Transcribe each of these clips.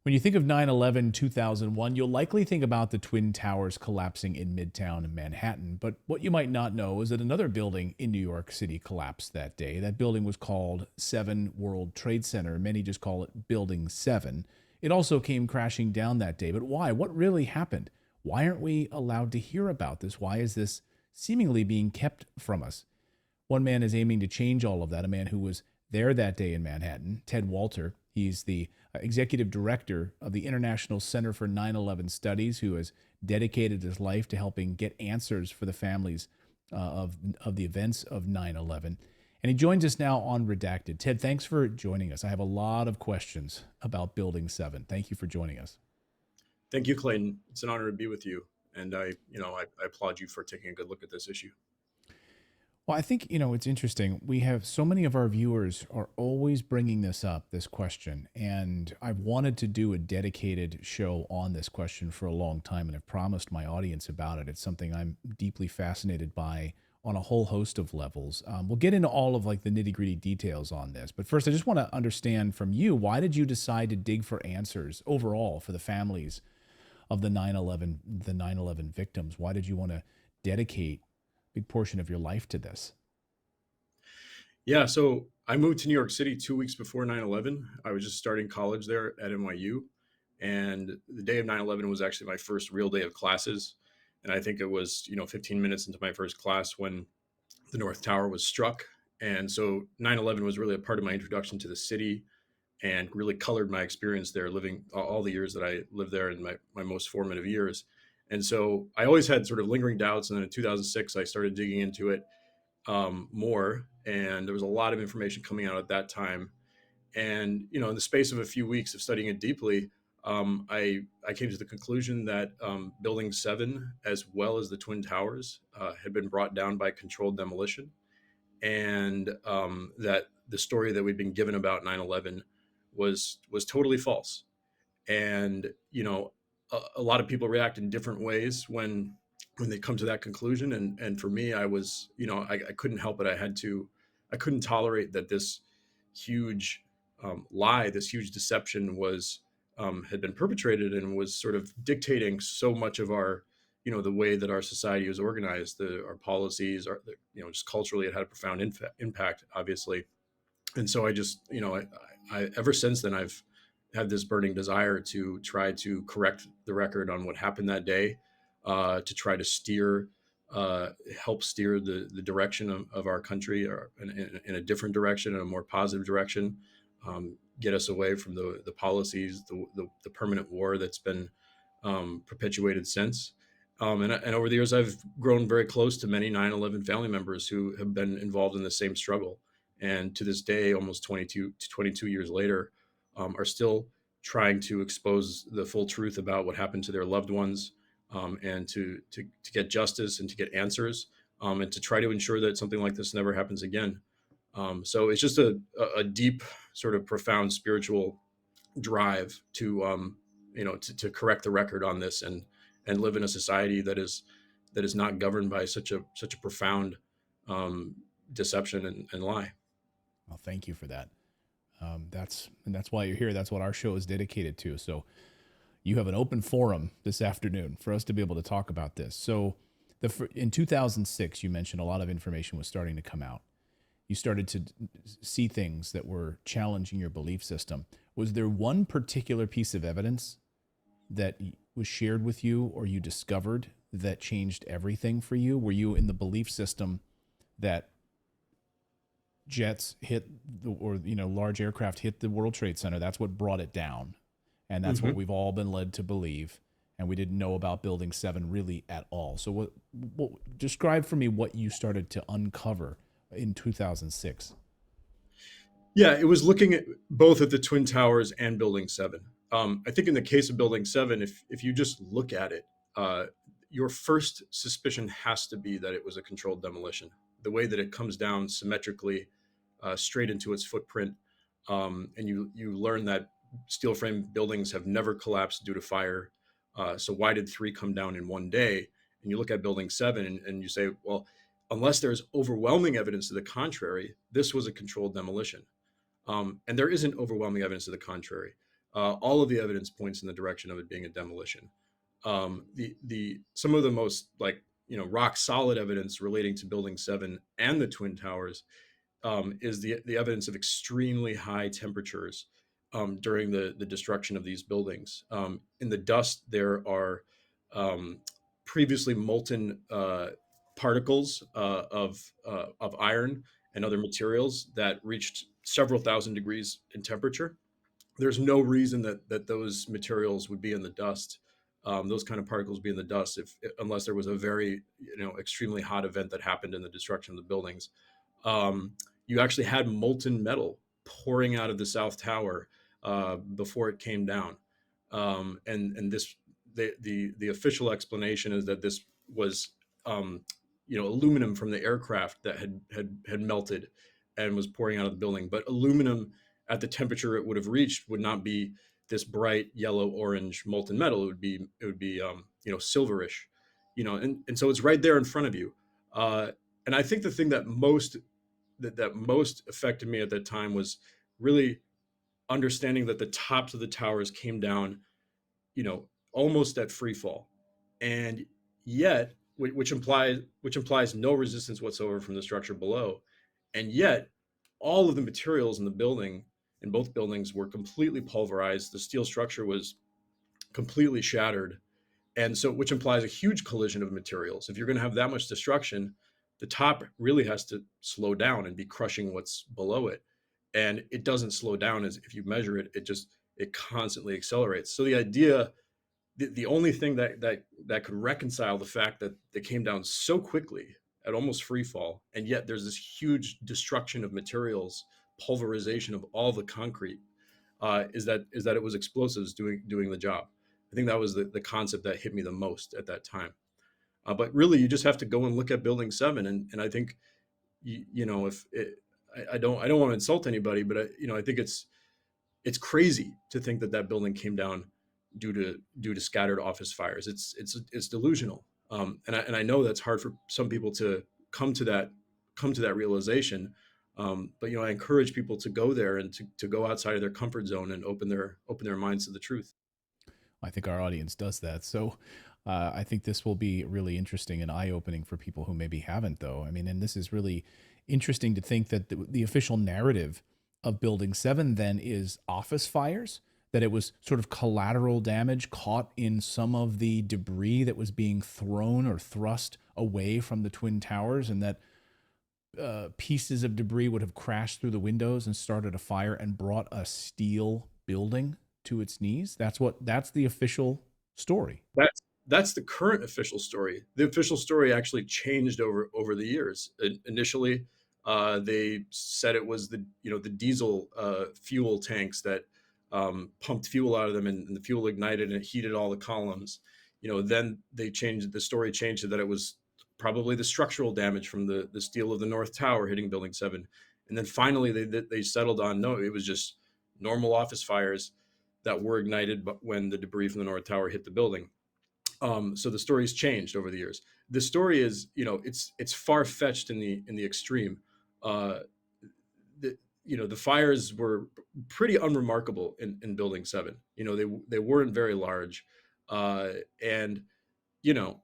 When you think of 9/11 2001, you'll likely think about the Twin Towers collapsing in Midtown Manhattan. But what you might not know is that another building in New York City collapsed that day. That building was called 7 World Trade Center. Many just call it Building 7. It also came crashing down that day. But why? What really happened? Why aren't we allowed to hear about this? Why is this seemingly being kept from us? One man is aiming to change all of that, a man who was there that day in Manhattan, Ted Walter. He's the executive director of the International Center for 9/11 Studies, who has dedicated his life to helping get answers for the families of the events of 9/11. And he joins us now on Redacted. Ted, thanks for joining us. I have a lot of questions about Building 7. Thank you for joining us. Thank you, Clayton. It's an honor to be with you. And I applaud you for taking a good look at this issue. Well, I think, it's interesting. We have so many of our viewers are always bringing this up, this question. And I've wanted to do a dedicated show on this question for a long time and have promised my audience about it. It's something I'm deeply fascinated by on a whole host of levels. We'll get into all of like the nitty gritty details on this. But first, I just want to understand from you, why did you decide to dig for answers overall for the families of the 9/11 victims? Why did you want to dedicate big portion of your life to this? Yeah, so I moved to New York City 2 weeks before 9/11. I was just starting college there at NYU. And the day of 9/11 was actually my first real day of classes. And I think it was, 15 minutes into my first class when the North Tower was struck. And so 9/11 was really a part of my introduction to the city and really colored my experience there, living all the years that I lived there in my most formative years. And so I always had sort of lingering doubts. And then in 2006, I started digging into it more. And there was a lot of information coming out at that time. And, in the space of a few weeks of studying it deeply, I came to the conclusion that Building 7, as well as the Twin Towers, had been brought down by controlled demolition. And that the story that we'd been given about 9/11 was totally false. And a lot of people react in different ways when they come to that conclusion. And for me, I was, I couldn't help it. I couldn't tolerate that this huge lie, this huge deception was had been perpetrated and was sort of dictating so much of our, the way that our society is organized, our policies, just culturally, it had a profound impact, obviously. And so I just, I ever since then, I've had this burning desire to try to correct the record on what happened that day, to try to help steer the direction of our country, or in a different direction, in a more positive direction, get us away from the policies, the permanent war that's been perpetuated since. And over the years, I've grown very close to many 9/11 family members who have been involved in the same struggle. And to this day, almost 22 years later, are still trying to expose the full truth about what happened to their loved ones, and to get justice and to get answers, and to try to ensure that something like this never happens again. So it's just a deep, sort of profound spiritual drive to correct the record on this, and live in a society that is not governed by such a profound deception and lie. Well, thank you for that. That's why you're here. That's what our show is dedicated to. So you have an open forum this afternoon for us to be able to talk about this. So in 2006, you mentioned a lot of information was starting to come out. You started to see things that were challenging your belief system. Was there one particular piece of evidence that was shared with you or you discovered that changed everything for you? Were you in the belief system that jets hit large aircraft hit the World Trade Center? That's what brought it down. And that's what Mm-hmm. we've all been led to believe. And we didn't know about Building 7 really at all. So what describe for me what you started to uncover in 2006. Yeah, it was looking at both at the Twin Towers and Building 7. I think in the case of Building 7, if you just look at it, your first suspicion has to be that it was a controlled demolition. The way that it comes down symmetrically, straight into its footprint, and you learn that steel frame buildings have never collapsed due to fire. So why did three come down in one day? And you look at Building 7 and you say, well, unless there's overwhelming evidence to the contrary, this was a controlled demolition. And there isn't overwhelming evidence to the contrary. all of the evidence points in the direction of it being a demolition. The some of the most like rock solid evidence relating to Building 7 and the Twin Towers is the evidence of extremely high temperatures during the destruction of these buildings. In the dust, there are um, previously molten particles of iron and other materials that reached several thousand degrees in temperature. There's no reason that those materials would be in the dust. Those kind of particles be in the dust if unless there was a very extremely hot event that happened in the destruction of the buildings. um, you actually had molten metal pouring out of the South Tower before it came down. And this the official explanation is that this was aluminum from the aircraft that had melted and was pouring out of the building. But aluminum at the temperature it would have reached would not be this bright yellow orange molten metal. It would be silverish, and so it's right there in front of you. And I think the thing that most affected me at that time was really understanding that the tops of the towers came down, almost at free fall, and yet, which implies no resistance whatsoever from the structure below, and yet, all of the materials in the building in both buildings were completely pulverized. The steel structure was completely shattered, and so which implies a huge collision of materials. If you're going to have that much destruction, the top really has to slow down and be crushing what's below it, and it doesn't slow down. As if you measure it, it constantly accelerates. So the only thing that could reconcile the fact that they came down so quickly at almost free fall, and yet there's this huge destruction of materials, pulverization of all the concrete, is that it was explosives doing the job. I think that was the concept that hit me the most at that time. But really, you just have to go and look at Building 7, and I think if I don't want to insult anybody, but I think it's crazy to think that building came down due to scattered office fires. It's delusional, and I know that's hard for some people to come to that come to that realization. But I encourage people to go there and to go outside of their comfort zone and open their minds to the truth. I think our audience does that. So I think this will be really interesting and eye opening for people who maybe haven't, though. I mean, and this is really interesting to think that the official narrative of Building 7 then is office fires, that it was sort of collateral damage caught in some of the debris that was being thrown or thrust away from the Twin Towers, and that pieces of debris would have crashed through the windows and started a fire and brought a steel building to its knees. That's the official story. That's the current official story. The official story actually changed over the years. Initially, they said it was the diesel fuel tanks that pumped fuel out of them, and the fuel ignited and it heated all the columns. Then the story changed to that it was probably the structural damage from the steel of the North Tower hitting Building 7, and then finally they settled on no, it was just normal office fires that were ignited but when the debris from the North Tower hit the building. So the story's changed over the years. The story is, it's far fetched in the extreme. Uh, the fires were pretty unremarkable in Building 7. They weren't very large, and you know,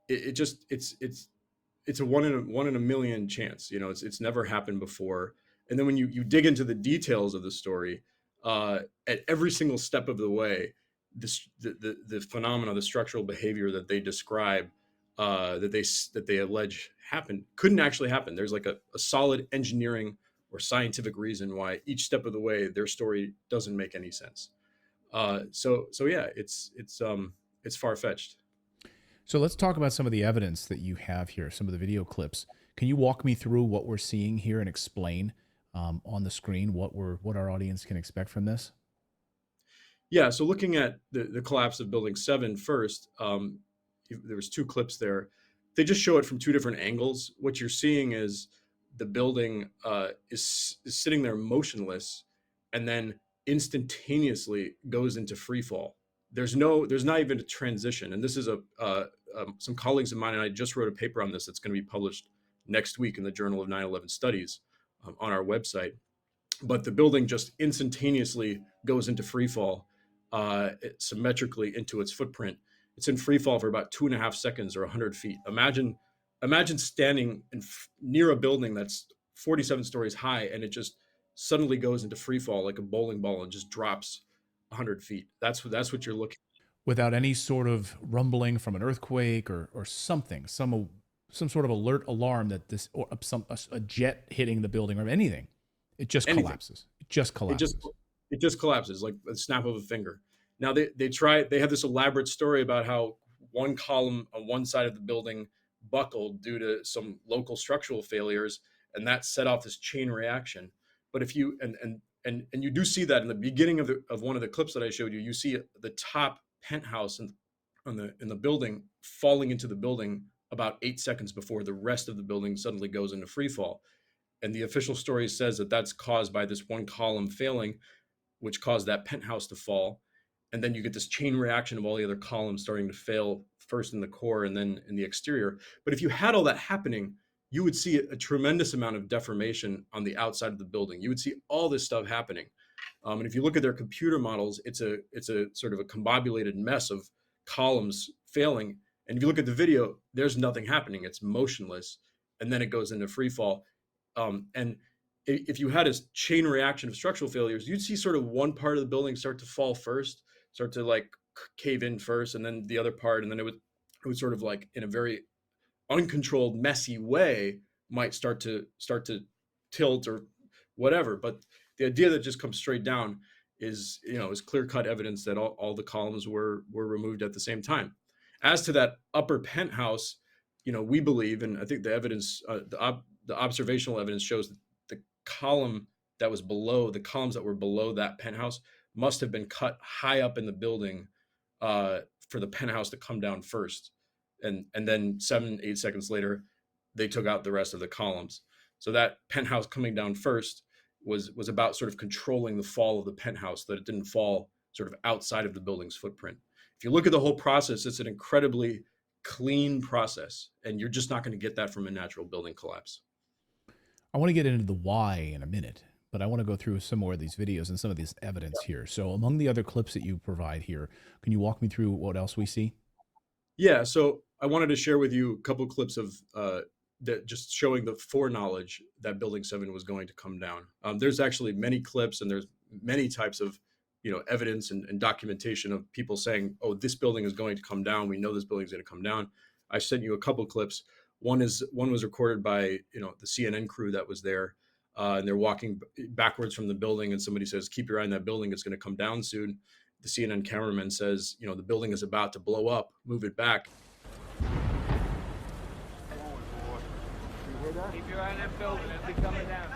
it just it's a one in a million chance. It's never happened before. And then when you dig into the details of the story, at every single step of the way, the phenomena, the structural behavior that they describe, that they allege happened, couldn't actually happen. There's like a solid engineering or scientific reason why each step of the way their story doesn't make any sense. So yeah, it's far fetched. So let's talk about some of the evidence that you have here, some of the video clips. Can you walk me through what we're seeing here and explain on the screen what our audience can expect from this? Yeah, so looking at the collapse of Building 7 first, there was two clips there. They just show it from two different angles. What you're seeing is the building is sitting there motionless, and then instantaneously goes into free fall. There's not even a transition. And this is some colleagues of mine and I just wrote a paper on this that's going to be published next week in the Journal of 9/11 Studies, on our website. but the building just instantaneously goes into free fall, symmetrically into its footprint. It's in free fall for about 2.5 seconds or 100 feet. Imagine standing near a building that's 47 stories high, and it just suddenly goes into free fall like a bowling ball and just drops 100 feet. That's what you're looking. Without any sort of rumbling from an earthquake or something, some sort of alert alarm that this or a jet hitting the building or anything. It just Anything. collapses. It just It just collapses. it just collapses like a snap of a finger. Now they have this elaborate story about how one column on one side of the building buckled due to some local structural failures, and that set off this chain reaction. But if you and you do see that in the beginning of one of the clips that I showed you, you see the top penthouse in the building falling into the building about 8 seconds before the rest of the building suddenly goes into free fall. And the official story says that that's caused by this one column failing, which caused that penthouse to fall. And then you get this chain reaction of all the other columns starting to fail, first in the core and then in the exterior. But if you had all that happening, you would see a tremendous amount of deformation on the outside of the building. You would see all this stuff happening. And if you look at their computer models, it's a sort of a combobulated mess of columns failing. And if you look at the video, there's nothing happening. It's motionless, and then it goes into free fall. And if you had a chain reaction of structural failures, you'd see sort of one part of the building start to fall first, start to like cave in first, and then the other part, and then it would sort of like in a very uncontrolled, messy way might start to tilt or whatever. But the idea that just comes straight down is clear cut evidence that all the columns were removed at the same time. As to that upper penthouse, we believe, and I think the evidence, the observational evidence shows that the column that was below the columns that were below that penthouse must have been cut high up in the building for the penthouse to come down first, and then 7-8 seconds later they took out the rest of the columns. So that penthouse coming down first was about sort of controlling the fall of the penthouse, so that it didn't fall sort of outside of the building's footprint. If you look at the whole process, it's an incredibly clean process, and you're just not going to get that from a natural building collapse. I want to get into the why in a minute, but I want to go through some more of these videos and some of this evidence here. So, among the other clips that you provide here, can you walk me through what else we see? Yeah, so I wanted to share with you a couple of clips of that just showing the foreknowledge that Building 7 was going to come down. There's actually many clips, and there's many types of evidence and documentation of people saying, "Oh, this building is going to come down. We know this building is going to come down." I sent you a couple of clips. One was recorded by the CNN crew that was there, and they're walking backwards from the building, and somebody says, "Keep your eye on that building. It's going to come down soon." The CNN cameraman says, "The building is about to blow up. Move it back." Keep your eye on that building. It'll be coming down.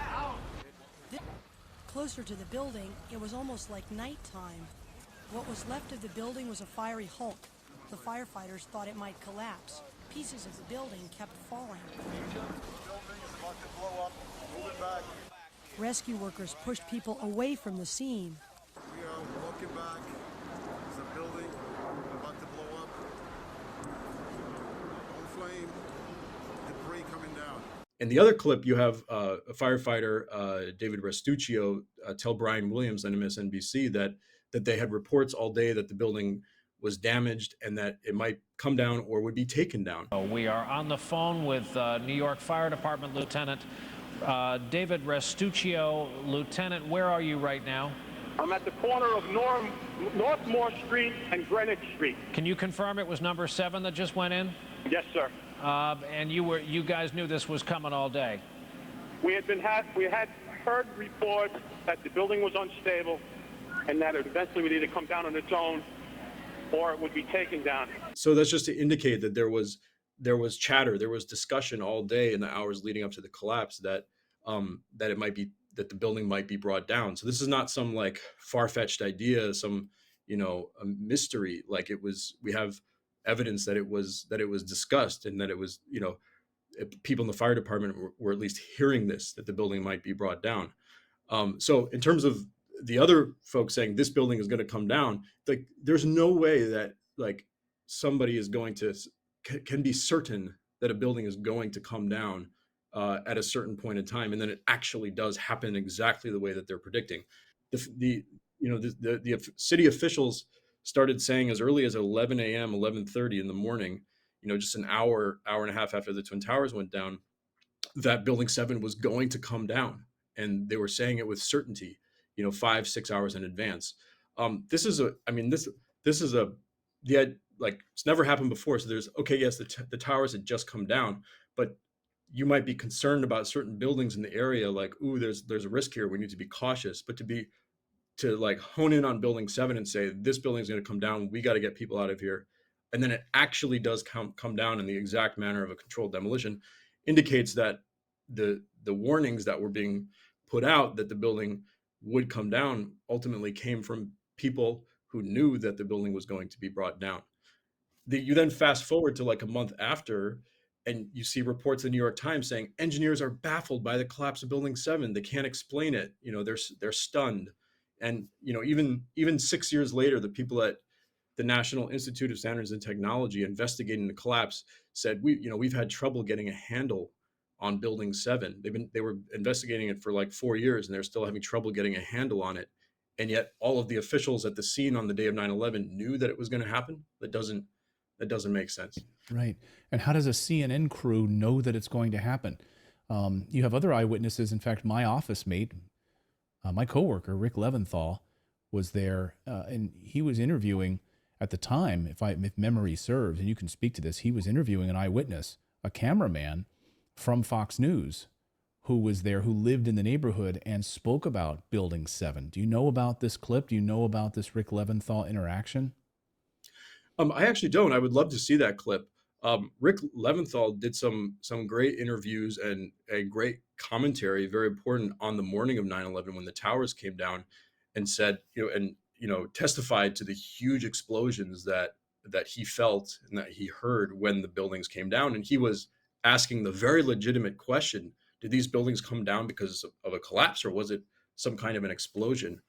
Closer to the building, it was almost like nighttime. What was left of the building was a fiery hulk. The firefighters thought it might collapse. Pieces of the building kept falling. Rescue workers pushed people away from the scene. We are walking back. There's a building about to blow up. On flame, debris coming down. In the other clip, you have a firefighter, David Restuccio, tell Brian Williams on MSNBC that they had reports all day that the building was damaged and that it might come down or would be taken down. We are on the phone with New York Fire Department Lieutenant David Restuccio. Lieutenant, where are you right now? I'm at the corner of Northmore Street and Greenwich Street. Can you confirm it was number 7 that just went in? Yes, sir. And you guys knew this was coming all day? We had heard reports that the building was unstable and that it eventually would either come down on its own or it would be taken down. So that's just to indicate that there was chatter, there was discussion all day in the hours leading up to the collapse that that the building might be brought down. So this is not some like far-fetched idea, some a mystery. Like we have evidence that it was discussed, and that it was people in the fire department were at least hearing that the building might be brought down. So in terms of the other folks saying this building is going to come down, like there's no way that like somebody is going to can be certain that a building is going to come down at a certain point in time, and then it actually does happen exactly the way that they're predicting. The city officials started saying as early as 11 a.m., 11:30 in the morning, just an hour and a half after the Twin Towers went down, that Building 7 was going to come down, and they were saying it with certainty, 5, 6 hours in advance. This is a, I mean, this is a, like it's never happened before. So there's okay, yes, the towers had just come down, but you might be concerned about certain buildings in the area, like, ooh, there's a risk here. We need to be cautious. But to like hone in on Building 7 and say this building is going to come down, we got to get people out of here, and then it actually does come down in the exact manner of a controlled demolition, indicates that the warnings that were being put out that the building would come down ultimately came from people who knew that the building was going to be brought down. You then fast forward to like a month after, and you see reports in the New York Times saying engineers are baffled by the collapse of Building 7. They can't explain it. They're stunned. And even 6 years later, the people at the National Institute of Standards and Technology investigating the collapse said we've had trouble getting a handle on Building 7. They were investigating it for like 4 years, and they're still having trouble getting a handle on it. And yet all of the officials at the scene on the day of 9/11 knew that it was going to happen. That doesn't make sense. Right. And how does a CNN crew know that it's going to happen? You have other eyewitnesses. In fact, my office mate, my coworker, Rick Leventhal, was there, and he was interviewing at the time, if memory serves, and you can speak to this, he was interviewing an eyewitness, a cameraman from Fox News, who was there, who lived in the neighborhood and spoke about Building 7. Do you know about this clip? Do you know about this Rick Leventhal interaction? I actually don't. I would love to see that clip. Rick Leventhal did some great interviews and a great commentary, very important, on the morning of 9/11 when the towers came down, and said, testified to the huge explosions that he felt and that he heard when the buildings came down. And he was asking the very legitimate question: did these buildings come down because of a collapse, or was it some kind of an explosion?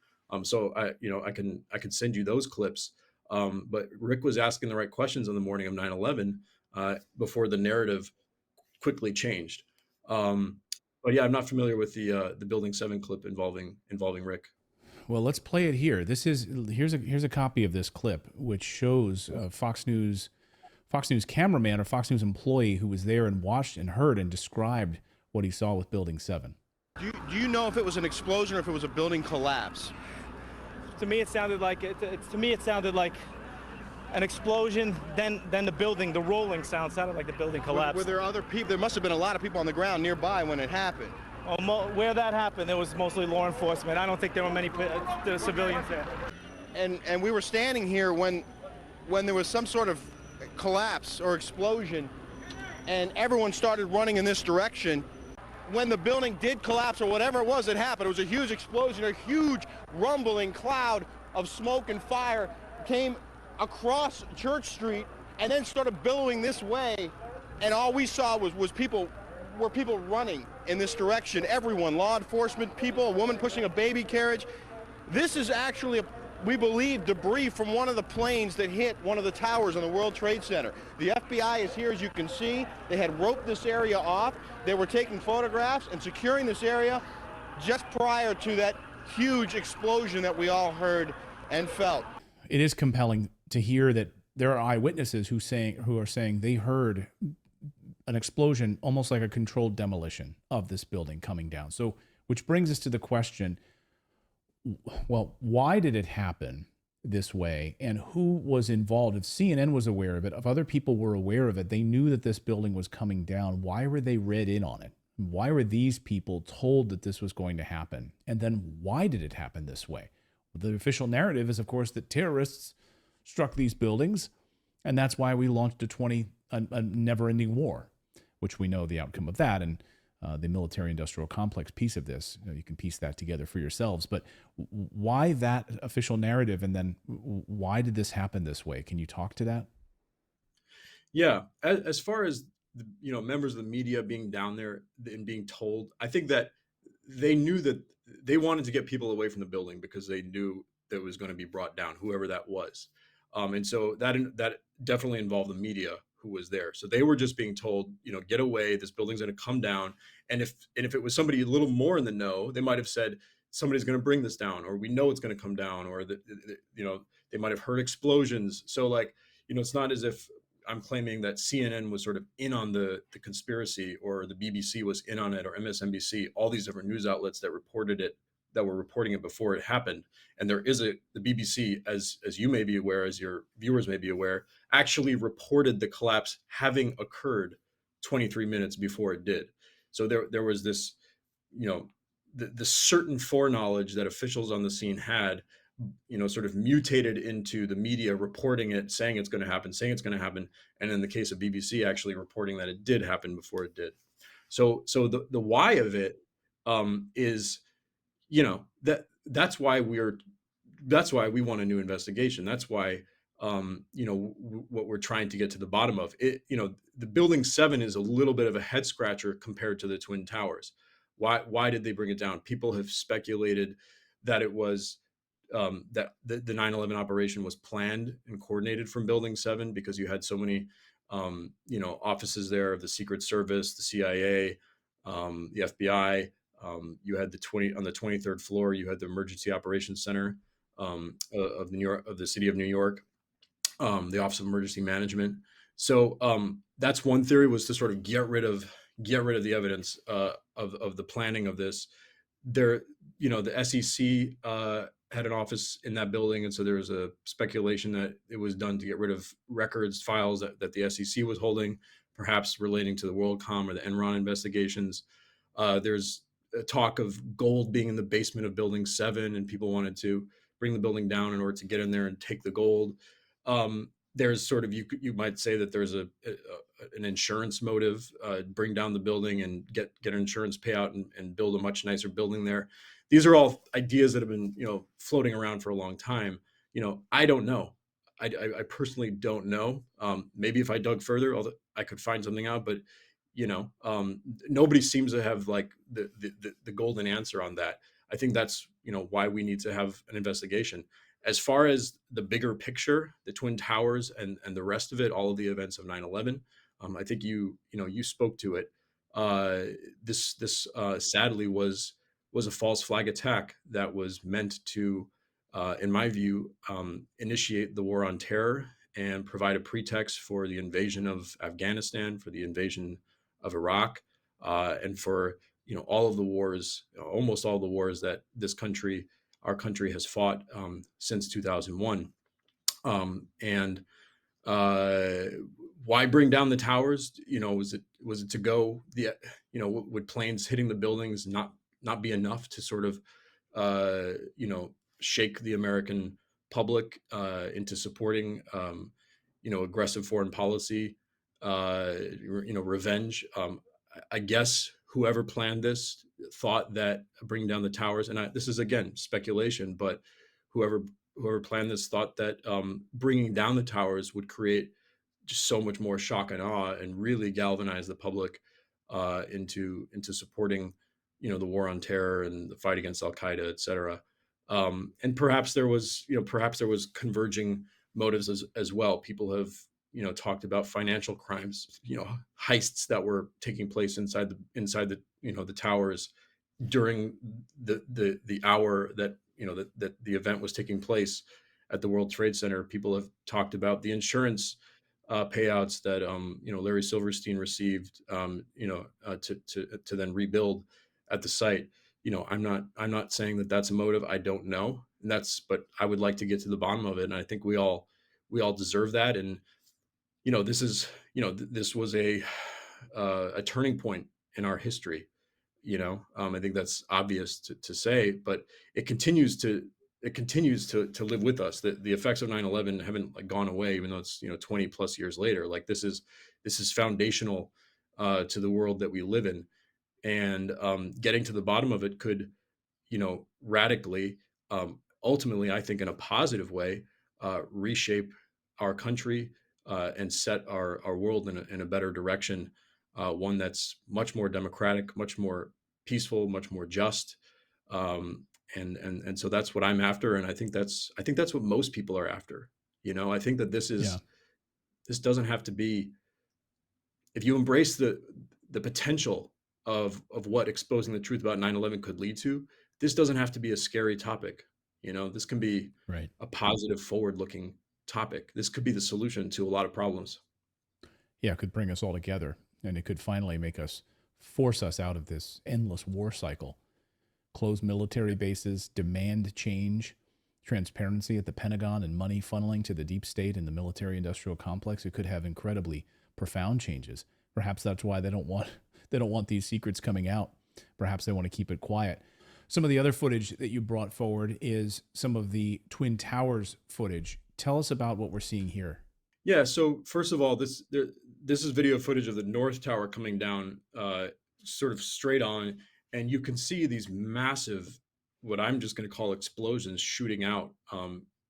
So I can send you those clips. But Rick was asking the right questions on the morning of 9/11 before the narrative quickly changed. But yeah, I'm not familiar with the Building 7 clip involving Rick. Well, let's play it here. Here's a copy of this clip, which shows Fox News cameraman or Fox News employee who was there and watched and heard and described what he saw with Building 7. Do you know if it was an explosion or if it was a building collapse? To me, it sounded like an explosion. Then the building, the rolling sound sounded like the building collapsed. Were there other people? There must have been a lot of people on the ground nearby when it happened. Where that happened, there was mostly law enforcement. I don't think there were many civilians there. And we were standing here when there was some sort of collapse or explosion, and everyone started running in this direction. When the building did collapse or whatever it was that happened, it was a huge explosion, a huge rumbling cloud of smoke and fire came across Church Street and then started billowing this way, and all we saw was people running in this direction. Everyone, law enforcement, people, a woman pushing a baby carriage. This is actually, we believe, debris from one of the planes that hit one of the towers on the World Trade Center. The FBI is here, as you can see. They had roped this area off. They were taking photographs and securing this area just prior to that huge explosion that we all heard and felt. It is compelling to hear that there are eyewitnesses who are saying they heard an explosion, almost like a controlled demolition of this building coming down. So, which brings us to the question, well, why did it happen this way, and who was involved? If CNN was aware of it, if other people were aware of it, they knew that this building was coming down, why were they read in on it? Why were these people told that this was going to happen? And then why did it happen this way? The official narrative is, of course, that terrorists struck these buildings, and that's why we launched a never-ending war, which we know the outcome of that, and the military-industrial complex piece of this. You can piece that together for yourselves. But why that official narrative, and then why did this happen this way? Can you talk to that? Yeah, as far as members of the media being down there and being told, I think that they knew that they wanted to get people away from the building because they knew that it was going to be brought down, whoever that was. And so that definitely involved the media, who was there. So they were just being told, get away. This building's going to come down. And if it was somebody a little more in the know, they might have said somebody's going to bring this down, or we know it's going to come down, or they might have heard explosions. So like, it's not as if I'm claiming that CNN was sort of in on the conspiracy, or the BBC was in on it, or MSNBC, all these different news outlets that were reporting it before it happened. And there is the BBC, as you may be aware, as your viewers may be aware, actually reported the collapse having occurred 23 minutes before it did. So there was this, the certain foreknowledge that officials on the scene had, sort of mutated into the media reporting it, saying it's going to happen. And in the case of BBC, actually reporting that it did happen before it did. So the why of it is, that's why we want a new investigation. That's why, what we're trying to get to the bottom of it. The building 7 is a little bit of a head scratcher compared to the Twin Towers. Why did they bring it down? People have speculated that it was that the 9/11 operation was planned and coordinated from building 7, because you had so many offices there of the Secret Service, the CIA, the FBI. You had on the 23rd floor, you had the Emergency Operations Center of the city of New York, the Office of Emergency Management. So that's one theory, was to sort of get rid of the evidence of the planning of this. The SEC had an office in that building, and so there was a speculation that it was done to get rid of records, files that the SEC was holding, perhaps relating to the WorldCom or the Enron investigations. There's a talk of gold being in the basement of building 7, and people wanted to bring the building down in order to get in there and take the gold. There's sort of, you might say that there's an insurance motive, bring down the building and get an insurance payout and build a much nicer building there. These are all ideas that have been, floating around for a long time. I don't know. I personally don't know. Maybe if I dug further, I could find something out, but nobody seems to have like the golden answer on that. I think that's, why we need to have an investigation. As far as the bigger picture, the Twin Towers and the rest of it, all of the events of 9/11, I think you spoke to it. This sadly was a false flag attack that was meant to, in my view, initiate the war on terror and provide a pretext for the invasion of Afghanistan, for the invasion of Iraq, and for all of the wars, almost all the wars that our country has fought since 2001. And why bring down the towers? Was it to go would planes hitting the buildings not be enough to sort of shake the American public into supporting aggressive foreign policy, revenge? I guess whoever planned this thought that bringing down the towers, and this is again speculation, but whoever planned this thought that bringing down the towers would create just so much more shock and awe and really galvanize the public into supporting the war on terror and the fight against Al Qaeda, et cetera. And perhaps there was converging motives as well. People have talked about financial crimes, heists that were taking place inside the the towers during the hour that that the event was taking place at the World Trade Center. People have talked about the insurance payouts that Larry Silverstein received to then rebuild at the site. I'm not saying that that's a motive. I don't know, but I would like to get to the bottom of it, and I think we all deserve that. And this was a turning point in our history. I think that's obvious to say, but it continues to live with us. The effects of 9/11 haven't gone away, even though it's 20 plus years later. Like this is foundational to the world that we live in, and getting to the bottom of it could radically, ultimately, I think in a positive way, reshape our country and set our world in a better direction, one that's much more democratic, much more peaceful, much more just. And so that's what I'm after, and I think that's what most people are after. I think that this Yeah. doesn't have to be if you embrace the potential of what exposing the truth about 9/11 could lead to, this doesn't have to be a scary topic. You know, this can be Right. a positive, forward-looking topic. This could be the solution to a lot of problems. Yeah, it could bring us all together, and it could finally make us force us out of this endless war cycle. Close military bases, demand change, transparency at the Pentagon, and money funneling to the deep state and the military industrial complex. It could have incredibly profound changes. Perhaps that's why they don't want these secrets coming out. Perhaps they want to keep it quiet. Some of the other footage that you brought forward is some of the Twin Towers footage. Tell us about what we're seeing here. Yeah. So first of all, this is video footage of the North Tower coming down, sort of straight on, and you can see these massive, what I'm just going to call explosions, shooting out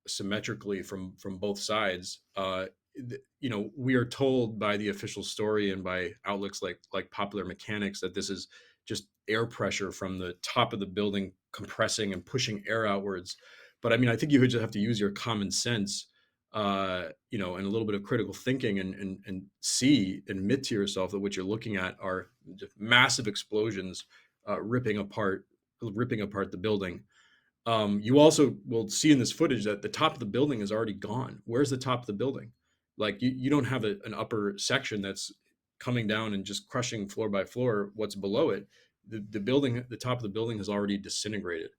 symmetrically from both sides. You know, we are told by the official story and by outlets like Popular Mechanics that this is just air pressure from the top of the building compressing and pushing air outwards. But I mean, I think you would just have to use your common sense, you know, and a little bit of critical thinking, and see, admit to yourself that what you're looking at are just massive explosions, ripping apart the building. You also will see in this footage that the top of the building is already gone. Where's the top of the building? Like you don't have an upper section that's coming down and just crushing floor by floor what's below it. The building, the top of the building has already disintegrated.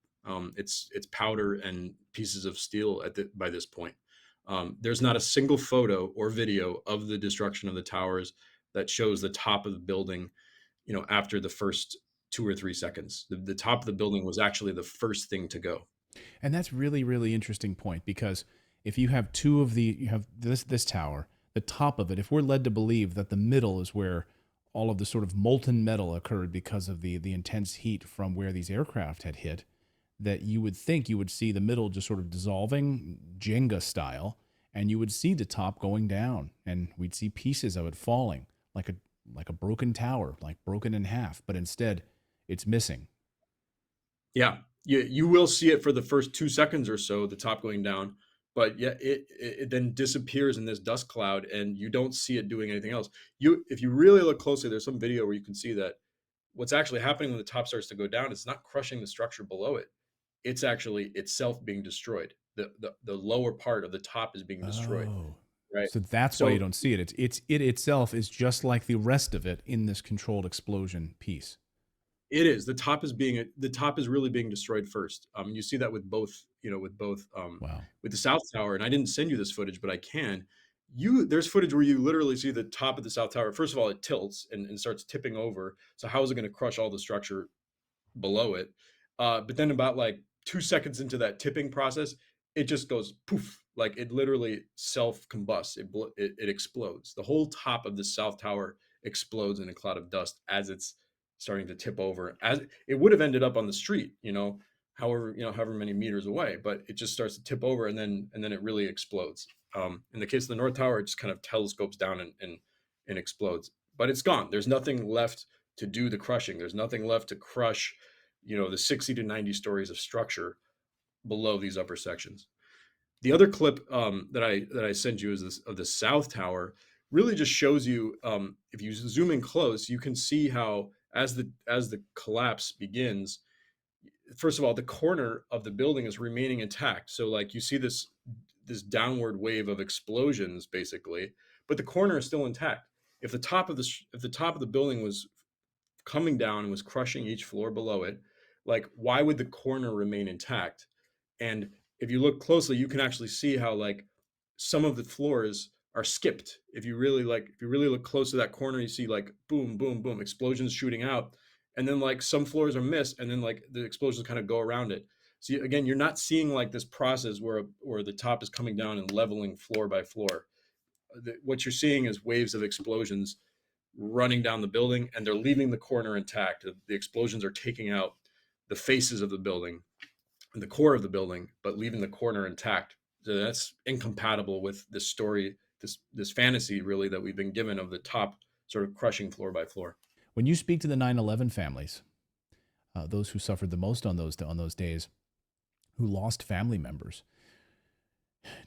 It's powder and pieces of steel by this point. There's not a single photo or video of the destruction of the towers that shows the top of the building, you know, after the first 2 or 3 seconds. The top of the building was actually the first thing to go. And that's really, really interesting point, because if you have you have this tower, the top of it, if we're led to believe that the middle is where all of the sort of molten metal occurred because of the intense heat from where these aircraft had hit, that you would think you would see the middle just sort of dissolving Jenga style, and you would see the top going down, and we'd see pieces of it falling like a broken tower, like broken in half, but instead it's missing. Yeah, you will see it for the first 2 seconds or so, the top going down, but yeah, it then disappears in this dust cloud, and you don't see it doing anything else. If you really look closely, there's some video where you can see that what's actually happening when the top starts to go down, it's not crushing the structure below it. It's actually itself being destroyed. The lower part of the top is being destroyed. Oh, Right. so that's why you don't see it. It itself is just like the rest of it in this controlled explosion piece. It is. The top is really being destroyed first. You see that with both, Wow. with the South Tower. And I didn't send you this footage, but I can. There's footage where you literally see the top of the South Tower. First of all, it tilts and starts tipping over. So how is it going to crush all the structure below it? But then about like 2 seconds into that tipping process, it just goes poof, like it literally self combusts. It explodes. The whole top of the South Tower explodes in a cloud of dust as it's starting to tip over. As it would have ended up on the street, however many meters away, but it just starts to tip over, and then it really explodes. In the case of the North Tower, it just kind of telescopes down and explodes. But it's gone. There's nothing left to do the crushing. There's nothing left to crush, the 60 to 90 stories of structure below these upper sections. The other clip that I sent you is of the South Tower. Really just shows you, if you zoom in close, you can see how as the collapse begins, first of all, the corner of the building is remaining intact. So like you see this downward wave of explosions basically, but the corner is still intact. If the top of the building was coming down and was crushing each floor below it, like why would the corner remain intact? And if you look closely, you can actually see how like some of the floors are skipped. If you really look close to that corner, you see like boom, boom, boom, explosions shooting out. And then like some floors are missed, and then like the explosions kind of go around it. So again, you're not seeing like this process where the top is coming down and leveling floor by floor. What you're seeing is waves of explosions running down the building, and they're leaving the corner intact. The explosions are taking out the faces of the building and the core of the building, but leaving the corner intact. So that's incompatible with this story, this fantasy really that we've been given of the top sort of crushing floor by floor. When you speak to the 9/11 families, those who suffered the most on those days, who lost family members,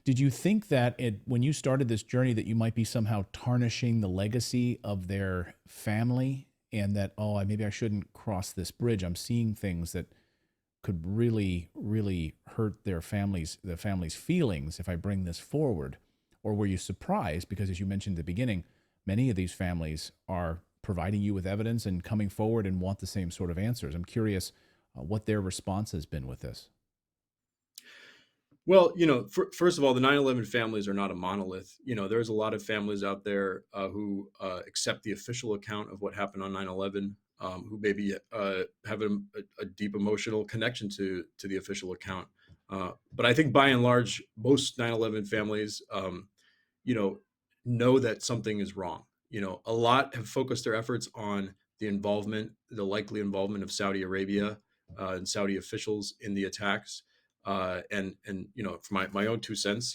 Did you think that when you started this journey that you might be somehow tarnishing the legacy of their family, and that, oh, maybe I shouldn't cross this bridge? I'm seeing things that could really, really hurt the family's feelings if I bring this forward. Or were you surprised because, as you mentioned at the beginning, many of these families are providing you with evidence and coming forward and want the same sort of answers? I'm curious what their response has been with this. Well, first of all, the 9/11 families are not a monolith. There's a lot of families out there who accept the official account of what happened on 9/11, who maybe have a deep emotional connection to the official account. But I think by and large, most 9/11 families, you know that something is wrong. A lot have focused their efforts on the likely involvement of Saudi Arabia and Saudi officials in the attacks. And for my own 2 cents,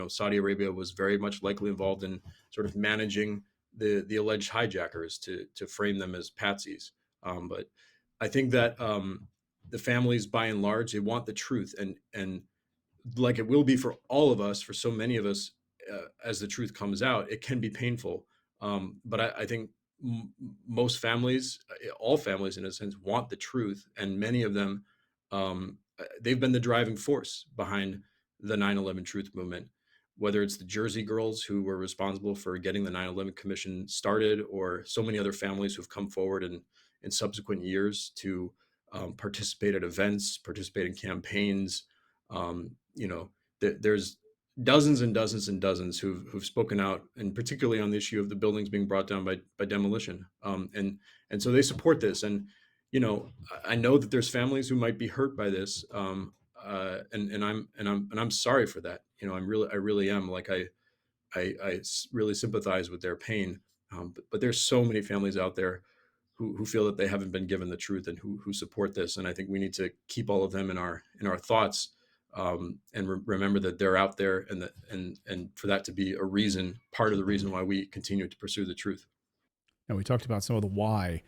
Saudi Arabia was very much likely involved in sort of managing the alleged hijackers to frame them as patsies. But I think that the families, by and large, they want the truth, and like it will be for all of us, for so many of us, as the truth comes out, it can be painful. But I think most families, all families in a sense, want the truth, and many of them, they've been the driving force behind the 9/11 truth movement. Whether it's the Jersey girls who were responsible for getting the 9/11 Commission started, or so many other families who've come forward in subsequent years to participate at events, participate in campaigns. There's dozens and dozens and dozens who've spoken out, and particularly on the issue of the buildings being brought down by demolition. And so they support this. And I know that there's families who might be hurt by this, and I'm sorry for that. I really am. Like I really sympathize with their pain. But there's so many families out there who feel that they haven't been given the truth, and who support this. And I think we need to keep all of them in our thoughts, and remember that they're out there, and for that to be part of the reason why we continue to pursue the truth. Now, we talked about some of the why.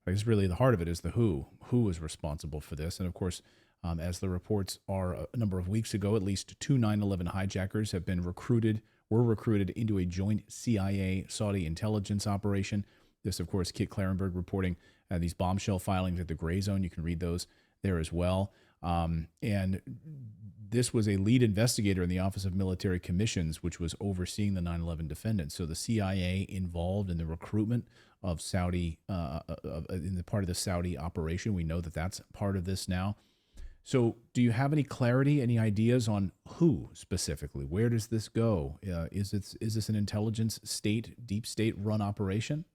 I guess really the heart of it is the who. Who is responsible for this? And of course, as the reports are a number of weeks ago, at least 2 9/11 hijackers were recruited into a joint CIA Saudi intelligence operation. This, of course, Kit Clarenberg reporting these bombshell filings at the Gray Zone. You can read those there as well. And this was a lead investigator in the Office of Military Commissions, which was overseeing the 9/11 defendants. So the CIA involved in the recruitment of Saudi, in the part of the Saudi operation. We know that that's part of this now. So do you have any clarity, any ideas on who specifically? Where does this go? Is this an intelligence state, deep state run operation?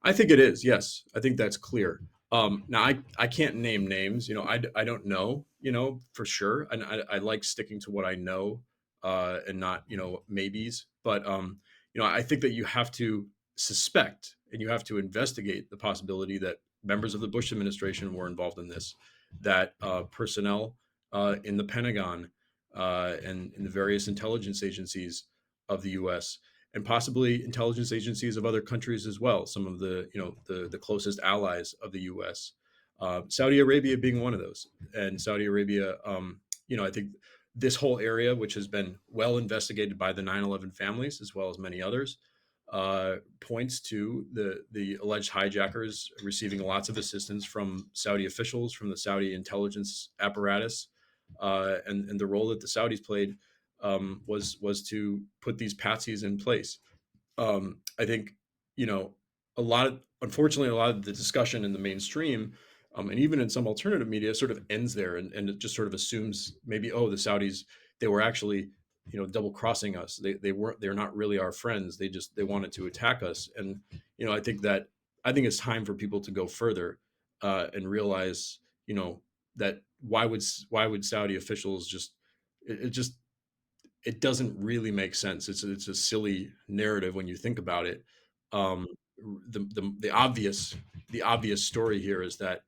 I think it is. Yes, I think that's clear. Now I can't name names. I don't know. For sure, and I like sticking to what I know, and not maybes. But I think that you have to suspect, and you have to investigate the possibility that members of the Bush administration were involved in this, that personnel in the Pentagon, and in the various intelligence agencies of the U.S., and possibly intelligence agencies of other countries as well, some of the closest allies of the U.S., Saudi Arabia being one of those. And Saudi Arabia, I think this whole area, which has been well investigated by the 9/11 families as well as many others, points to the alleged hijackers receiving lots of assistance from Saudi officials, from the Saudi intelligence apparatus, and the role that the Saudis played, was to put these patsies in place. I think, unfortunately, a lot of the discussion in the mainstream, and even in some alternative media, sort of ends there, and it just sort of assumes maybe, oh, the Saudis, they were actually, double crossing us. They're not really our friends. They wanted to attack us. And, I think it's time for people to go further, and realize, that why would Saudi officials it doesn't really make sense. It's a silly narrative when you think about it. Um, the obvious story here is that,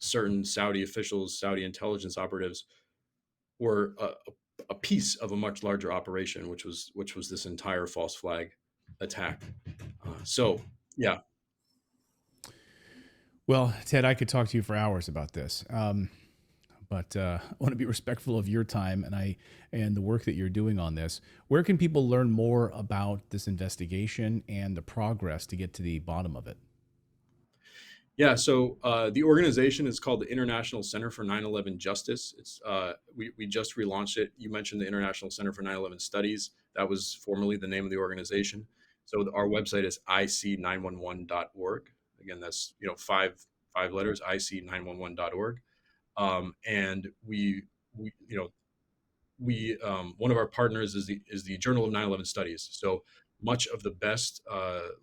certain Saudi officials, Saudi intelligence operatives, were a piece of a much larger operation, which was this entire false flag attack. So yeah. Well, Ted, I could talk to you for hours about this. but I want to be respectful of your time and the work that you're doing on this. Where can people learn more about this investigation and the progress to get to the bottom of it? Yeah, so the organization is called the International Center for 9/11 Justice. We just relaunched it. You mentioned the International Center for 9/11 Studies. That was formerly the name of the organization. So our website is ic911.org. Again, that's five letters, ic911.org. And we one of our partners is the Journal of 9/11 Studies. So much of the best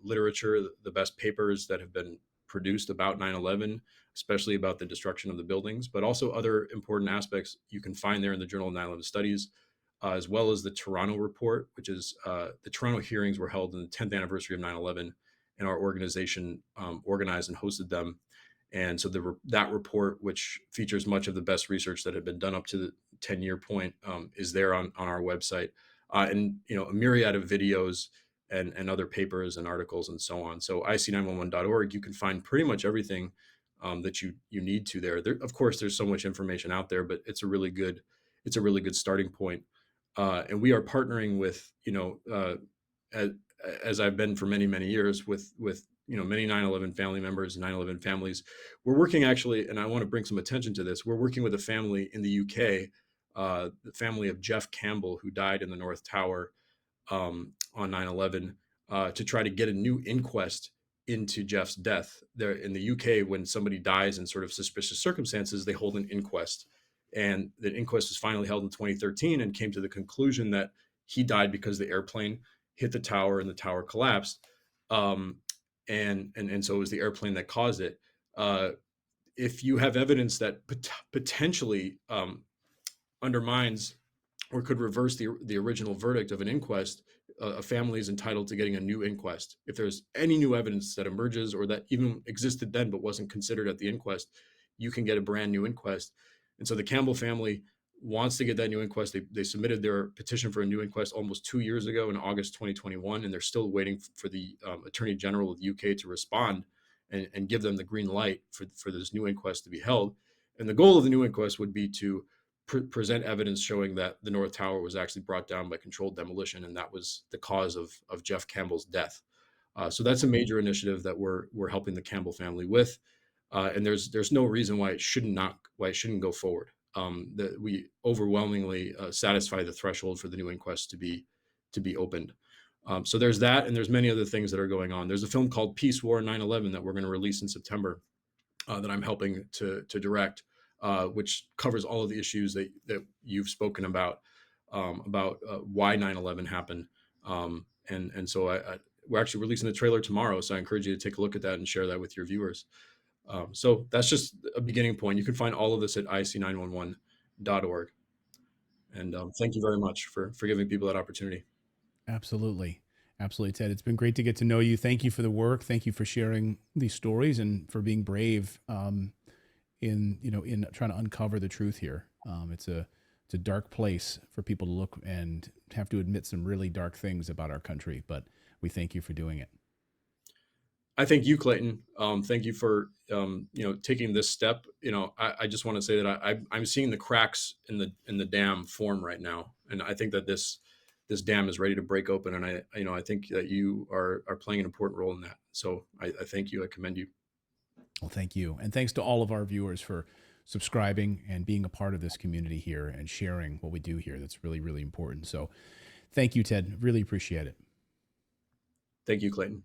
literature, the best papers that have been produced about 9/11, especially about the destruction of the buildings, but also other important aspects you can find there in the Journal of 9/11 Studies, as well as the Toronto report, which is the Toronto hearings were held in the 10th anniversary of 9/11, and our organization organized and hosted them. And so that report, which features much of the best research that had been done up to the 10-year point, is there on our website, and a myriad of videos and other papers and articles and so on. So ic911.org, you can find pretty much everything that you need to there. Of course, there's so much information out there, but it's a really good starting point. And we are partnering with as I've been for many years with many 9/11 family members and 9/11 families. We're working actually, and I want to bring some attention to this. We're working with a family in the UK, the family of Jeff Campbell, who died in the North Tower on 9/11, to try to get a new inquest into Jeff's death. There in the UK, when somebody dies in sort of suspicious circumstances, they hold an inquest. And the inquest was finally held in 2013 and came to the conclusion that he died because the airplane hit the tower and the tower collapsed. And so it was the airplane that caused it. If you have evidence that potentially undermines or could reverse the original verdict of an inquest, a family is entitled to getting a new inquest. If there's any new evidence that emerges or that even existed then but wasn't considered at the inquest, you can get a brand new inquest. And so the Campbell family wants to get that new inquest. They submitted their petition for a new inquest almost 2 years ago in August 2021, and they're still waiting for the Attorney General of the UK to respond and give them the green light for this new inquest to be held. And the goal of the new inquest would be to present evidence showing that the North Tower was actually brought down by controlled demolition, and that was the cause of Jeff Campbell's death. So that's a major initiative that we're helping the Campbell family with, and there's no reason why it shouldn't go forward. That we overwhelmingly satisfy the threshold for the new inquest to be opened. So there's that, and there's many other things that are going on. There's a film called Peace, War, 9/11 that we're going to release in September that I'm helping to direct, which covers all of the issues that you've spoken about why 9/11 happened. And so we're actually releasing the trailer tomorrow, so I encourage you to take a look at that and share that with your viewers. So that's just a beginning point. You can find all of this at ic911.org. And thank you very much for giving people that opportunity. Absolutely. Absolutely, Ted. It's been great to get to know you. Thank you for the work. Thank you for sharing these stories and for being brave in trying to uncover the truth here. It's a dark place for people to look and have to admit some really dark things about our country, but we thank you for doing it. I thank you, Clayton. Thank you for taking this step. I just want to say that I'm seeing the cracks in the dam form right now, and I think that this dam is ready to break open. And I think that you are playing an important role in that. So I thank you. I commend you. Well, thank you, and thanks to all of our viewers for subscribing and being a part of this community here and sharing what we do here. That's really, really important. So, thank you, Ted. Really appreciate it. Thank you, Clayton.